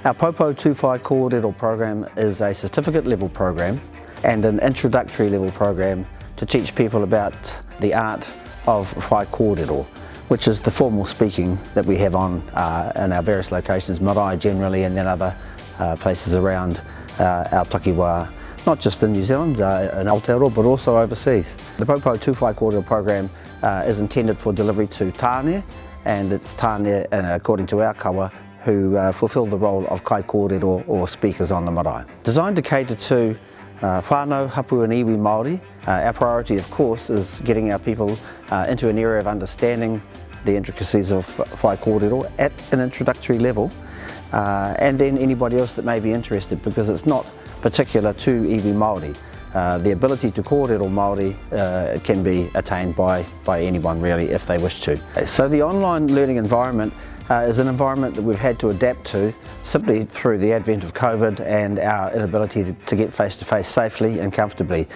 Our Poupou Tū Whaikōrero program is a certificate level program and an introductory level program to teach people about the art of Whaikōrero, which is the formal speaking that we have on in our various locations, marae generally, and then other places around our takiwā, not just in New Zealand, in Aotearoa, but also overseas. The Poupou Tū Whaikōrero program is intended for delivery to tāne, and it's tāne, according to our kawa, who fulfil the role of kaikōrero or speakers on the marae. Designed to cater to whānau, hapu and iwi Māori, our priority of course is getting our people into an area of understanding the intricacies of Whaikōrero at an introductory level, and then anybody else that may be interested, because it's not particular to iwi Māori. The ability to kōrero Māori can be attained by anyone really if they wish to. So the online learning environment is an environment that we've had to adapt to simply through the advent of COVID and our inability to get face-to-face safely and comfortably.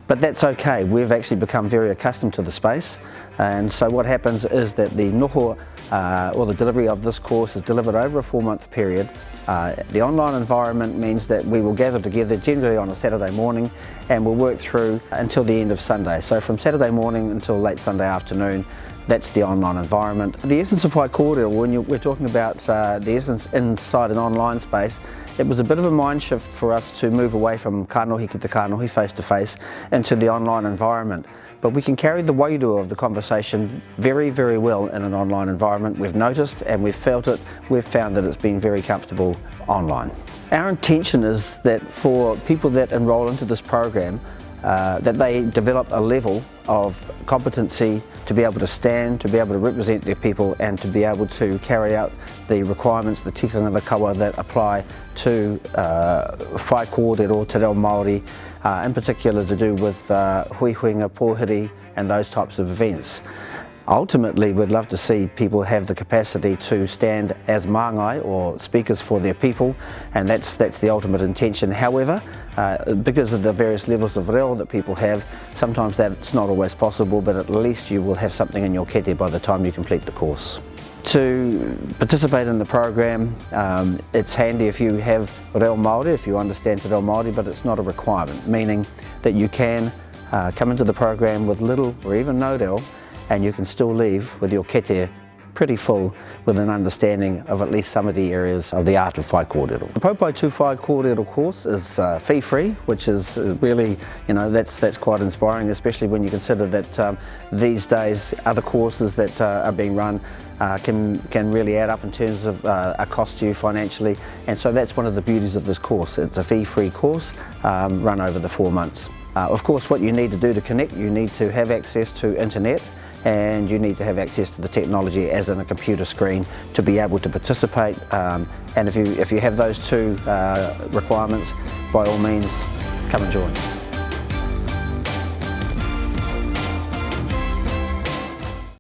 But that's okay, we've actually become very accustomed to the space, and so what happens is that the noho or the delivery of this course is delivered over a 4-month period. The online environment means that we will gather together generally on a Saturday morning and we'll work through until the end of Sunday. So from Saturday morning until late Sunday afternoon, that's the online environment. The essence of Whaikōrero, when we're talking about the essence inside an online space, it was a bit of a mind shift for us to move away from kanohi ki te kanohi, face to face, into the online environment. But we can carry the wairua of the conversation very, very well in an online environment. We've noticed and we've felt it, we've found that it's been very comfortable online. Our intention is that for people that enrol into this program, that they develop a level of competency to be able to stand, to be able to represent their people, and to be able to carry out the requirements, the tikanga, the kawa that apply to Whaikōrero, te reo Māori, in particular to do with huihuinga, pōhiri and those types of events. Ultimately, we'd love to see people have the capacity to stand as māngai or speakers for their people, and that's the ultimate intention. However, because of the various levels of reo that people have, sometimes that's not always possible, but at least you will have something in your kete by the time you complete the course. To participate in the program, it's handy if you have reo Māori, if you understand te reo Māori, but it's not a requirement, meaning that you can come into the program with little or even no reo, and you can still leave with your kete pretty full with an understanding of at least some of the areas of the art of Whaikōrero. The Poupou Tū Whaikōrero course is fee-free, which is really, that's quite inspiring, especially when you consider that these days other courses that are being run can really add up in terms of a cost to you financially, and so that's one of the beauties of this course. It's a fee-free course run over the 4 months. Of course, what you need to do to connect, you need to have access to internet, and you need to have access to the technology as in a computer screen to be able to participate, and if you have those two requirements, by all means come and join.